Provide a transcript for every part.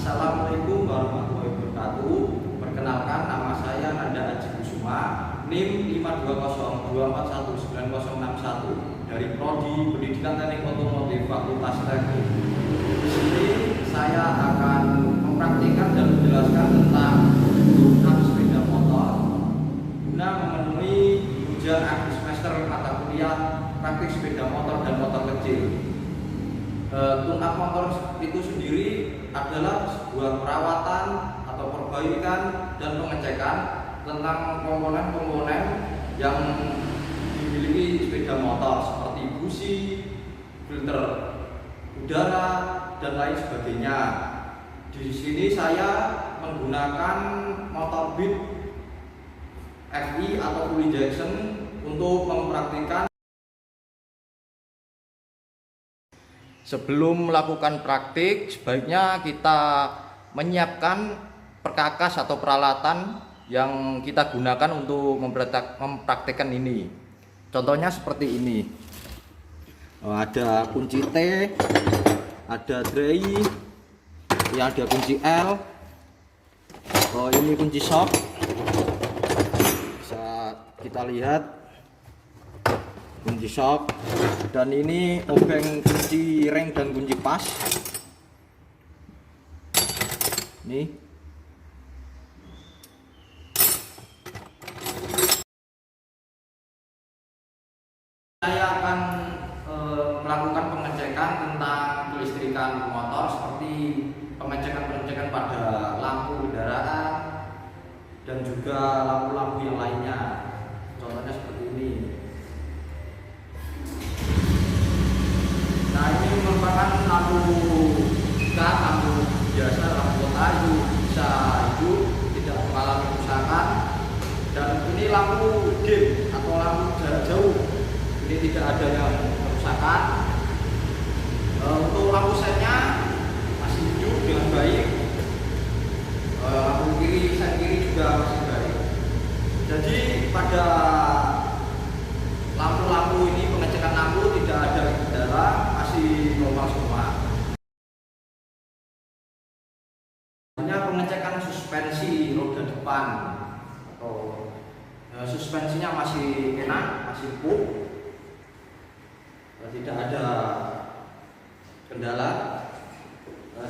Assalamualaikum warahmatullahi wabarakatuh. Perkenalkan, nama saya Nanda Aji Kusuma, NIM 52041919061 dari Prodi Pendidikan Teknik Otomotif Fakultas Teknik. Di sini saya akan mempraktikkan dan menjelaskan tentang penggunaan sepeda motor guna memenuhi ujian akhir semester mata kuliah praktik sepeda motor dan motor kecil. Tune-up motor itu sendiri adalah sebuah perawatan atau perbaikan dan pengecekan tentang komponen-komponen yang dimiliki sepeda motor seperti busi, filter udara, dan lain sebagainya. Di sini saya menggunakan motor Beat FI atau full injection untuk mempraktikkan. Sebelum melakukan praktik, sebaiknya kita menyiapkan perkakas atau peralatan yang kita gunakan untuk mempraktikkan ini. Contohnya seperti ini. Ada kunci T, ada dray, ada kunci L, ini kunci shock. Bisa kita lihat kunci shock, dan ini obeng kunci reng dan kunci pas. Nih, saya akan melakukan pengecekan tentang kelistrikan motor, seperti pengecekan pada lampu kendaraan dan juga lampu-lampu yang lainnya. Contohnya seperti ini. Nah, ini merupakan lampu jika lampu biasa, lampu kota itu bisa hidup, tidak mengalami kerusakan. Dan ini lampu dim atau lampu jarak jauh, ini tidak ada yang kerusakan. Untuk lampu setnya masih hidup dengan baik. Lampu kiri, sen kiri juga masih baik. Jadi pada lampu-lampu ini, pengecekan lampu tidak ada kendala, masih normal semua. Pengecekan suspensi roda depan, atau suspensinya masih enak, masih empuk, tidak ada kendala.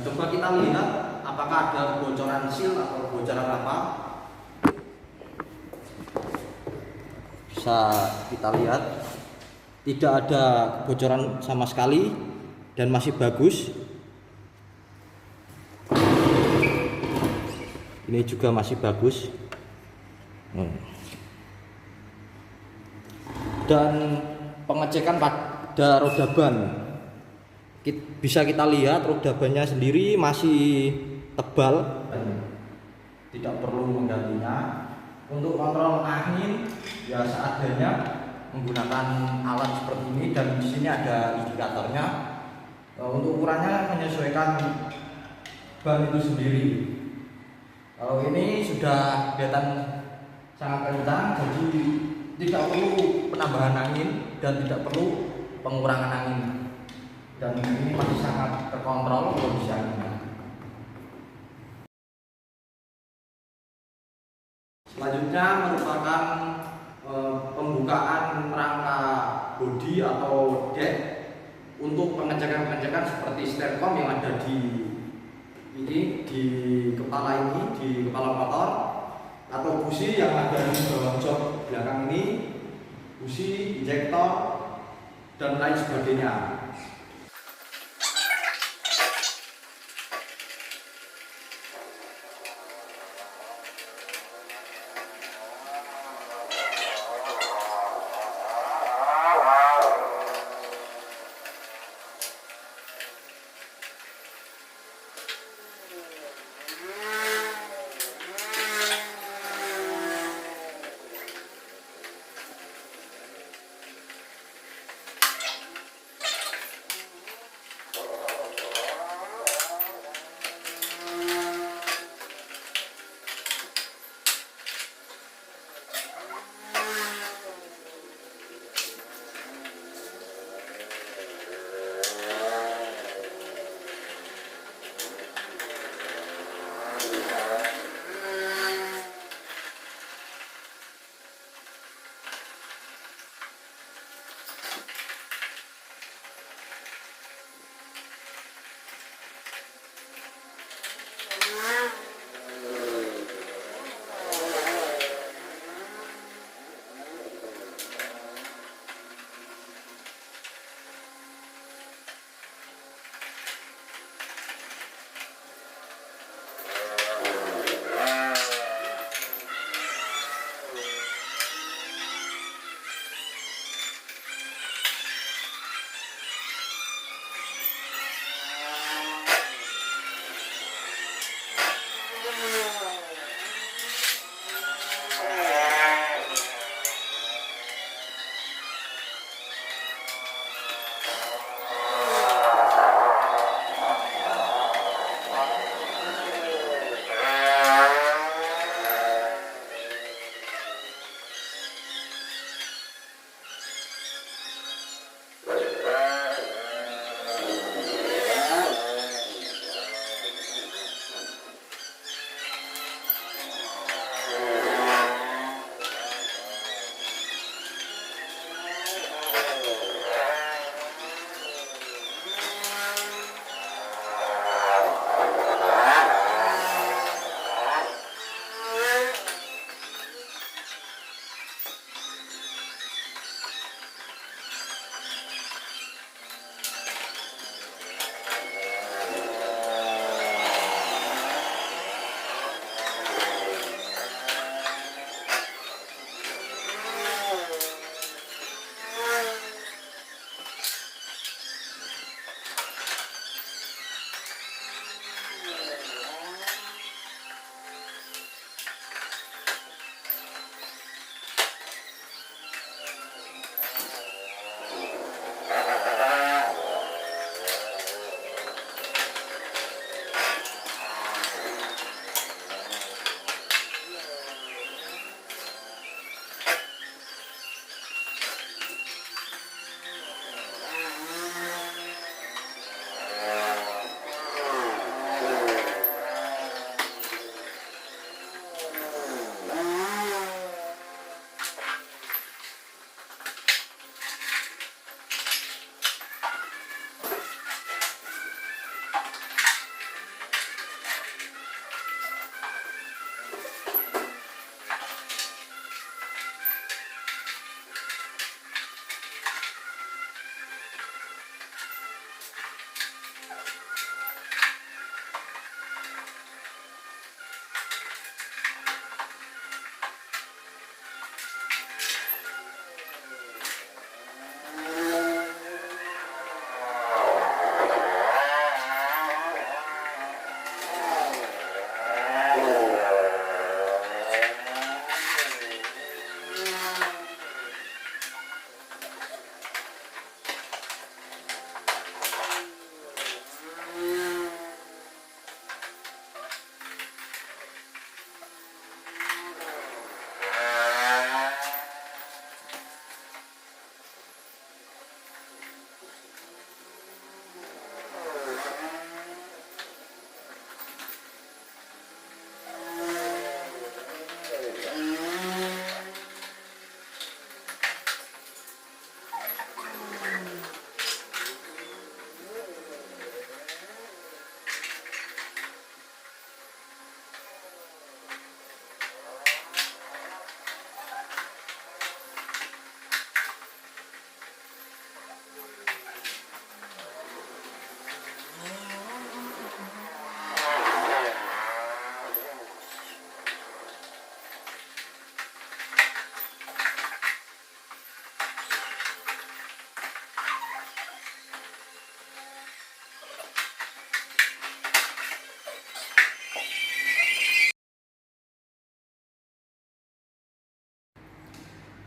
Coba kita lihat apakah ada kebocoran seal atau kebocoran apa. Bisa kita lihat tidak ada kebocoran sama sekali dan masih bagus. Ini juga masih bagus. Dan pengecekan pada roda ban, bisa kita lihat roda bannya sendiri masih tebal, tidak perlu menggantinya. Untuk kontrol angin ya seadanya menggunakan alat seperti ini, dan di sini ada indikatornya. Untuk ukurannya menyesuaikan ban itu sendiri. Kalau ini sudah kelihatan sangat kencang, jadi tidak perlu penambahan angin dan tidak perlu pengurangan angin. Dan ini masih sangat terkontrol kondisi anginnya. Selanjutnya merupakan pembukaan rangka bodi atau deck untuk pengecekan-pengecekan seperti stercom yang ada di kepala ini, di kepala motor, atau busi yang ada di bawah jok belakang ini, busi, injektor, dan lain sebagainya.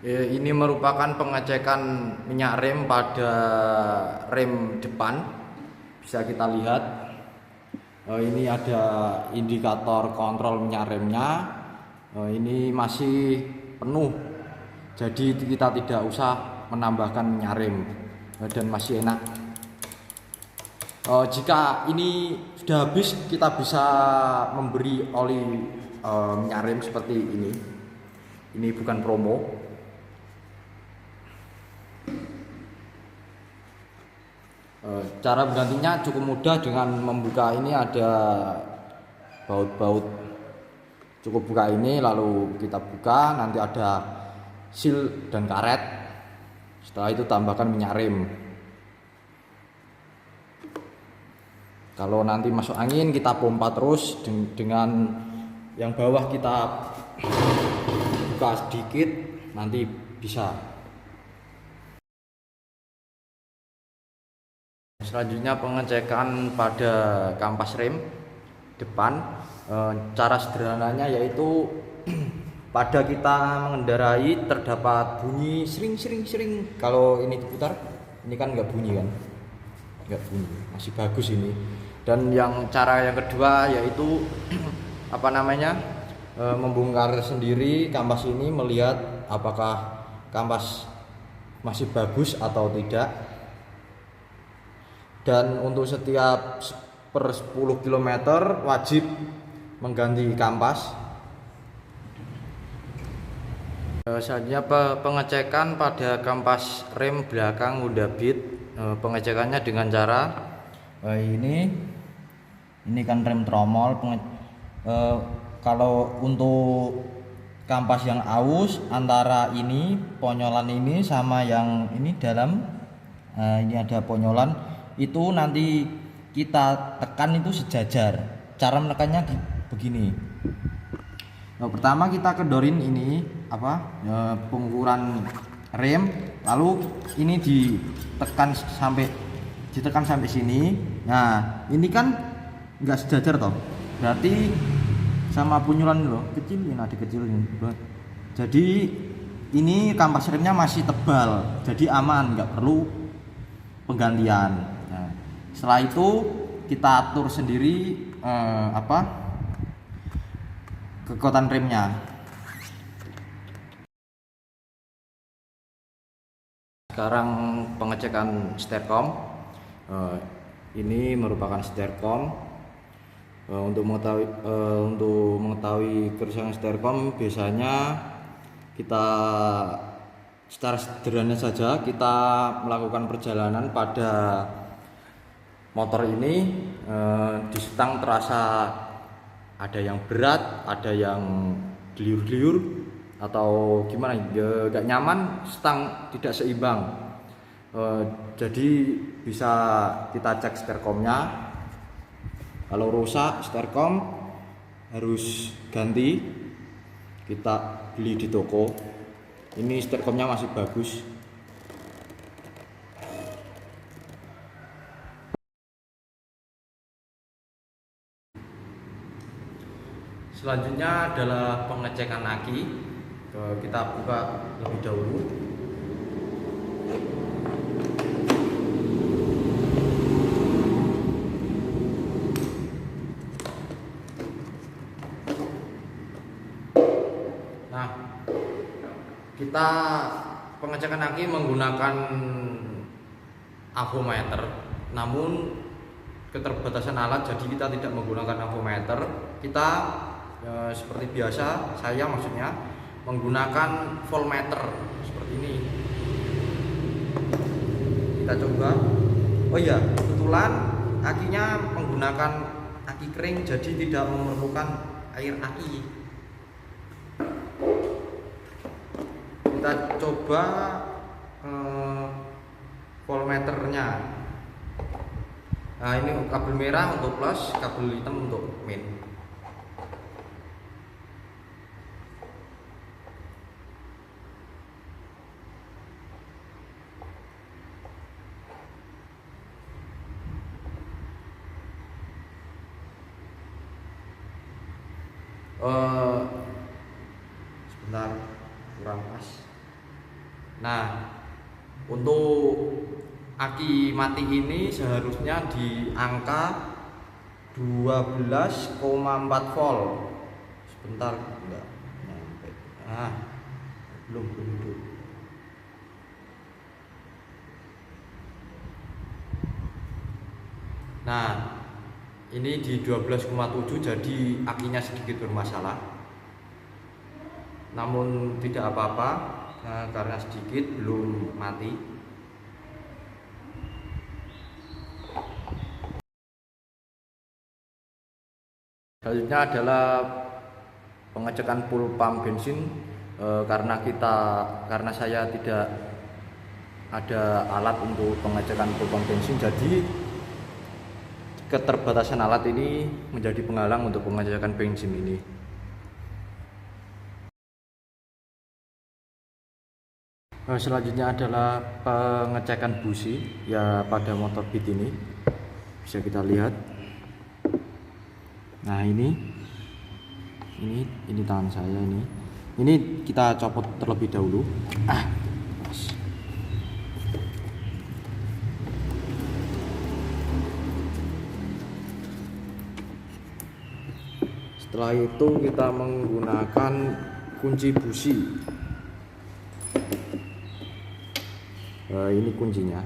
Ini merupakan pengecekan minyak rem pada rem depan. Bisa kita lihat, ini ada indikator kontrol minyak remnya. Ini masih penuh, jadi kita tidak usah menambahkan minyak rem, dan masih enak. Jika ini sudah habis, kita bisa memberi oli minyak rem seperti ini. Ini bukan promo. Cara menggantinya cukup mudah dengan membuka ini, ada baut-baut. Cukup buka ini, lalu kita buka, nanti ada seal dan karet. Setelah itu tambahkan minyak rem. Kalau nanti masuk angin, kita pompa terus dengan yang bawah kita buka sedikit, nanti bisa. Selanjutnya pengecekan pada kampas rem depan. Cara sederhananya yaitu pada kita mengendarai terdapat bunyi sering. Kalau ini diputar, ini kan nggak bunyi kan, nggak bunyi, masih bagus ini. Dan cara yang kedua yaitu membongkar sendiri kampas ini, melihat apakah kampas masih bagus atau tidak. Dan untuk setiap per 10 km wajib mengganti kampas. Selanjutnya pengecekan pada kampas rem belakang Honda Beat. Pengecekannya dengan cara ini kan rem tromol. Kalau untuk kampas yang aus, antara ini ponyolan ini sama yang ini dalam, ini ada ponyolan, itu nanti kita tekan itu sejajar. Cara menekannya begini. Pertama kita kedorin ini pengukuran rem, lalu ini ditekan sampai sini. Nah, ini kan nggak sejajar toh, berarti sama ponyolan loh kecilin, ada kecilin. Jadi ini kampas remnya masih tebal, jadi aman, nggak perlu penggantian. Nah, setelah itu kita atur sendiri kekuatan remnya. Sekarang pengecekan stercom. Ini merupakan stercom. Untuk mengetahui kerusakan stercom, biasanya kita secara sederhana saja kita melakukan perjalanan pada motor ini. Di stang terasa ada yang berat, ada yang geliur-geliur atau gimana, gak nyaman, stang tidak seimbang. Jadi bisa kita cek stercomnya. Kalau rusak stercom harus ganti, kita beli di toko. Ini stercomnya masih bagus. Selanjutnya adalah pengecekan aki. Kita buka lebih dahulu. Nah, kita pengecekan aki menggunakan avometer, namun keterbatasan alat, jadi kita tidak menggunakan avometer. Kita seperti biasa, saya maksudnya menggunakan voltmeter seperti ini. Kita coba. Oh iya, kebetulan akinya menggunakan aki kering, jadi tidak memerlukan air aki. Kita coba voltmeternya. Nah, ini kabel merah untuk plus, kabel hitam untuk min. Sebentar, kurang pas. Nah, untuk aki mati ini seharusnya di angka 12,4 volt. Sebentar, enggak nyampe. Belum hidup. Nah, ini di 12,7, jadi akinya sedikit bermasalah. Namun tidak apa-apa, karena sedikit belum mati. Selanjutnya adalah pengecekan full pump bensin, karena saya tidak ada alat untuk pengecekan full pump bensin, jadi keterbatasan alat ini menjadi penghalang untuk pengecekan bensin ini. Selanjutnya adalah pengecekan busi ya pada motor Beat ini, bisa kita lihat. Nah, ini tangan saya ini kita copot terlebih dahulu. Setelah itu kita menggunakan kunci busi. Ini kuncinya.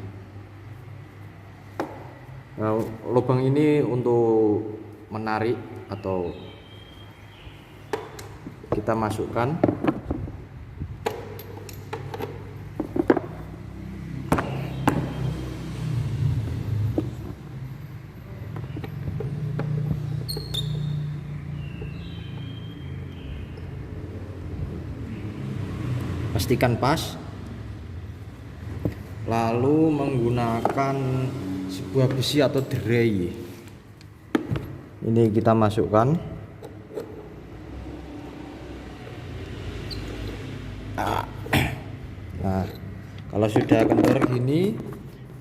Lubang ini untuk menarik atau kita masukkan. Pastikan pas. Lalu menggunakan sebuah besi atau derai. Ini kita masukkan. Nah, kalau sudah kendor gini,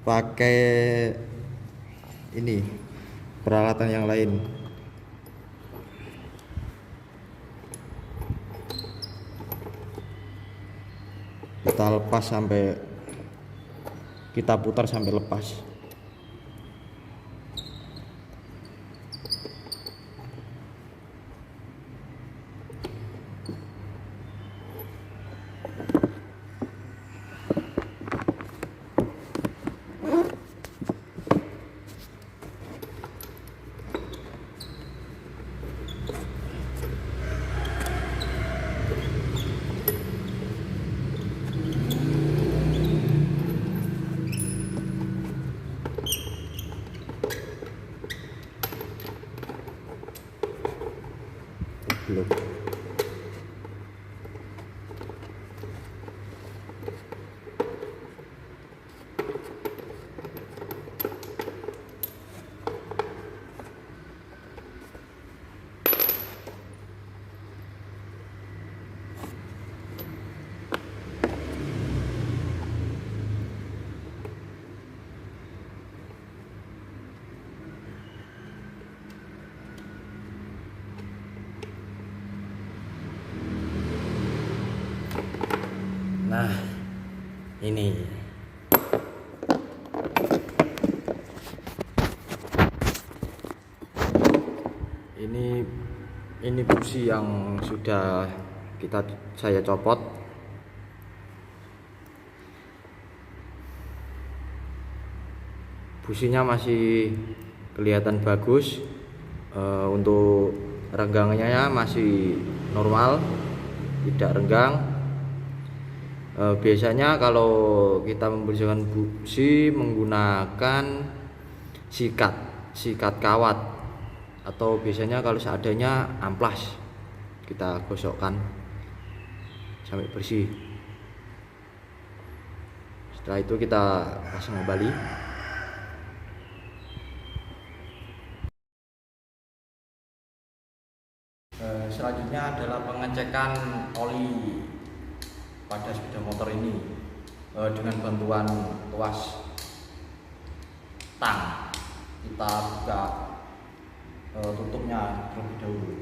pakai ini peralatan yang lain. Kita lepas sampai kita putar sampai lepas. Belum. Nah, ini busi yang sudah saya copot. Businya masih kelihatan bagus. Untuk renggangnya masih normal, tidak renggang. Biasanya kalau kita membersihkan busi menggunakan sikat kawat, atau biasanya kalau seadanya amplas, kita gosokkan sampai bersih. Setelah itu kita pasang kembali. Selanjutnya adalah pengecekan oli pada sepeda motor ini dengan bantuan tuas tang. Kita buka tutupnya terlebih dahulu.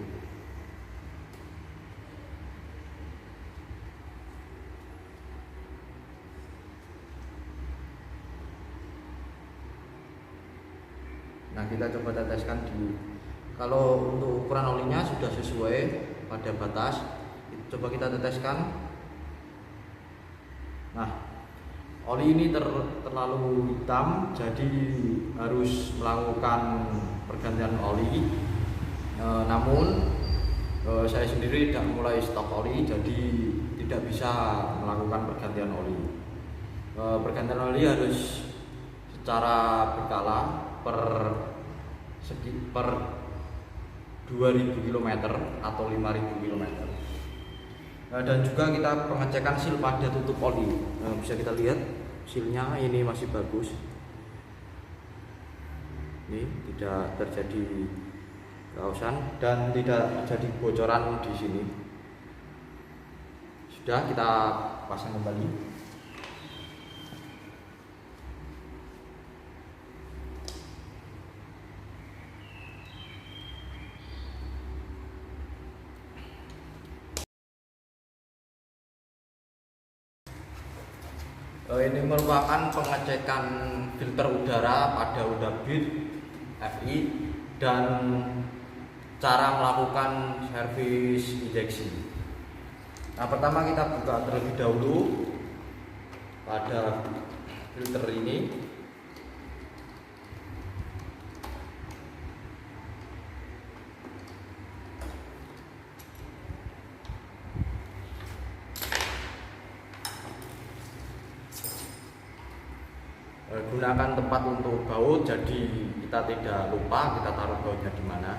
kita coba teteskan di, kalau untuk ukuran olinya sudah sesuai pada batas, coba kita teteskan. Nah, oli ini terlalu hitam, jadi harus melakukan pergantian oli. Namun saya sendiri tidak mulai stok oli, jadi tidak bisa melakukan pergantian oli. Pergantian oli harus secara berkala per 2000 km atau 5000 km. Dan juga kita pengecekan seal pada tutup oli. Bisa kita lihat sealnya ini masih bagus, ini tidak terjadi kausan dan tidak terjadi bocoran di sini. Sudah, kita pasang kembali. Ini merupakan pengecekan filter udara pada Udabit FI dan cara melakukan servis injeksi. Nah, pertama kita buka terlebih dahulu pada filter ini. Gunakan tempat untuk baut, jadi kita tidak lupa kita taruh bautnya di mana.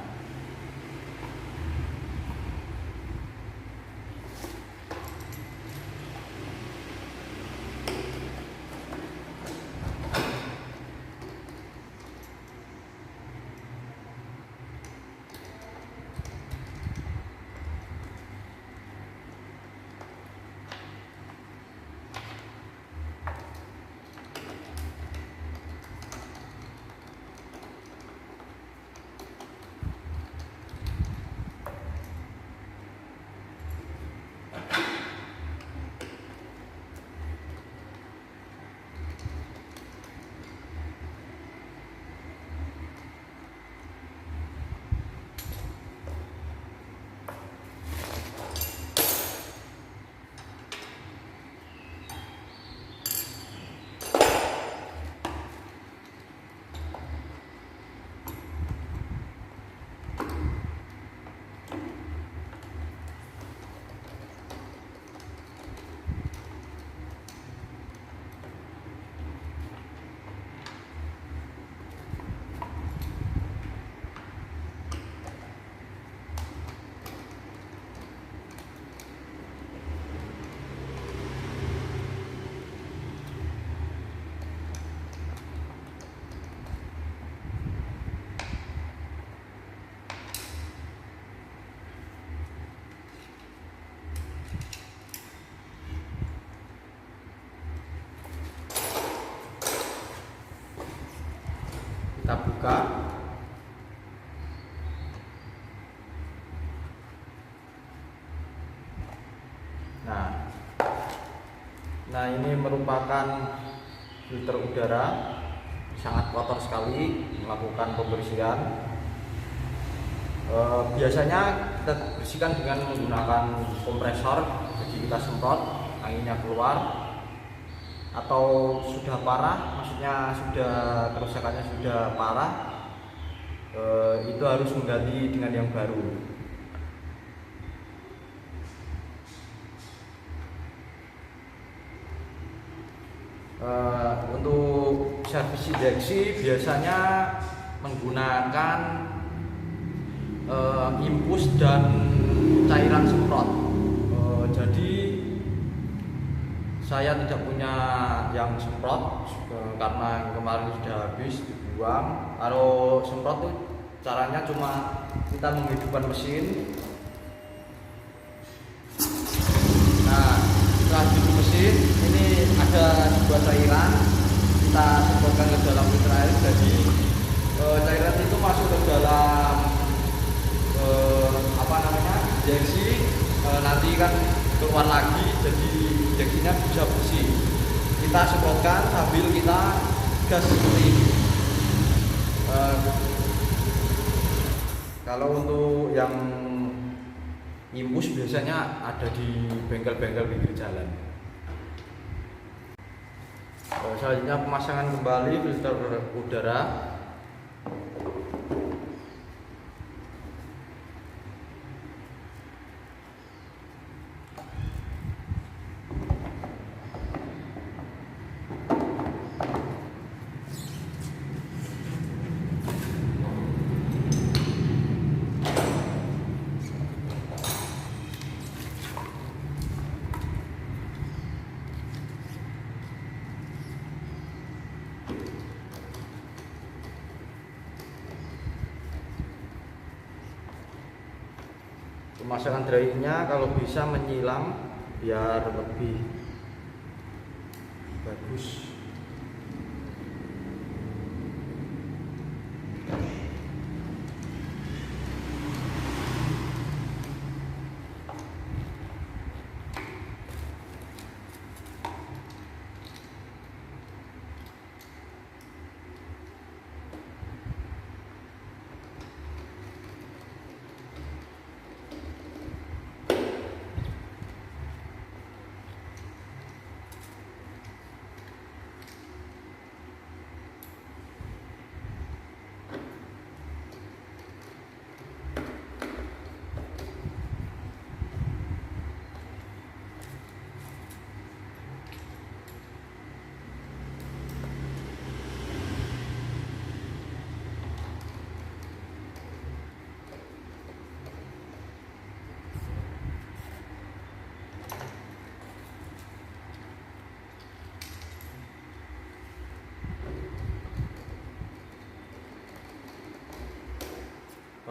Kita buka. Nah, ini merupakan filter udara, sangat kotor sekali. Melakukan pembersihan, biasanya kita bersihkan dengan menggunakan kompresor. Jadi kita semprot, anginnya keluar. Atau sudah parah, maksudnya sudah kerusakannya sudah parah, itu harus mengganti dengan yang baru. Untuk servis injeksi biasanya menggunakan impus dan cairan semprot. Jadi saya tidak punya yang semprot karena kemarin sudah habis dibuang. Kalau semprot tuh caranya cuma kita menghidupkan mesin. Nah, setelah hidup mesin ini ada sebuah cairan, kita semprotkan ke dalam filter air. Jadi cairan itu masuk ke dalam injeksi, nanti kan keluar lagi, jadi injeksinya bisa bersih. Kita semprotkan sambil kita gas seperti ini. Kalau untuk yang impus biasanya ada di bengkel-bengkel pinggir jalan. Selanjutnya pemasangan kembali filter udara. Pemasangan drainnya kalau bisa menyilang biar lebih bagus.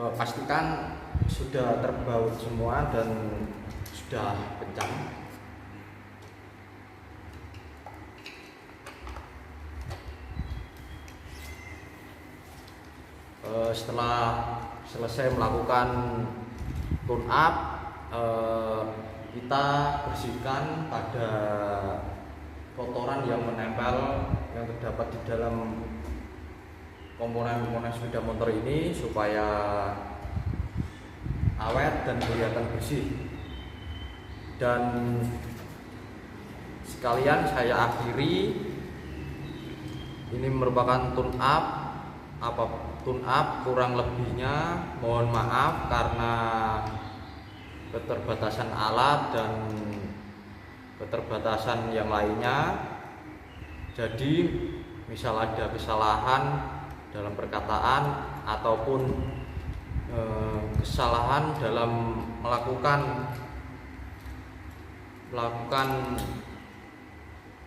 Pastikan sudah terbaut semua dan sudah kencang. Setelah selesai melakukan tune up, kita bersihkan pada kotoran yang menempel yang terdapat di dalam komponen-komponen sepeda motor ini supaya awet dan kelihatan bersih. Dan sekalian saya akhiri, ini merupakan tune up kurang lebihnya mohon maaf karena keterbatasan alat dan keterbatasan yang lainnya. Jadi misal ada kesalahan dalam perkataan ataupun kesalahan dalam melakukan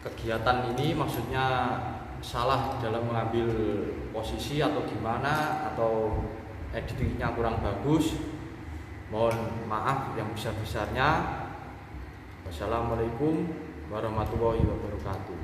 kegiatan ini, maksudnya salah dalam mengambil posisi atau gimana, atau editingnya kurang bagus, mohon maaf yang besar-besarnya. Wassalamualaikum warahmatullahi wabarakatuh.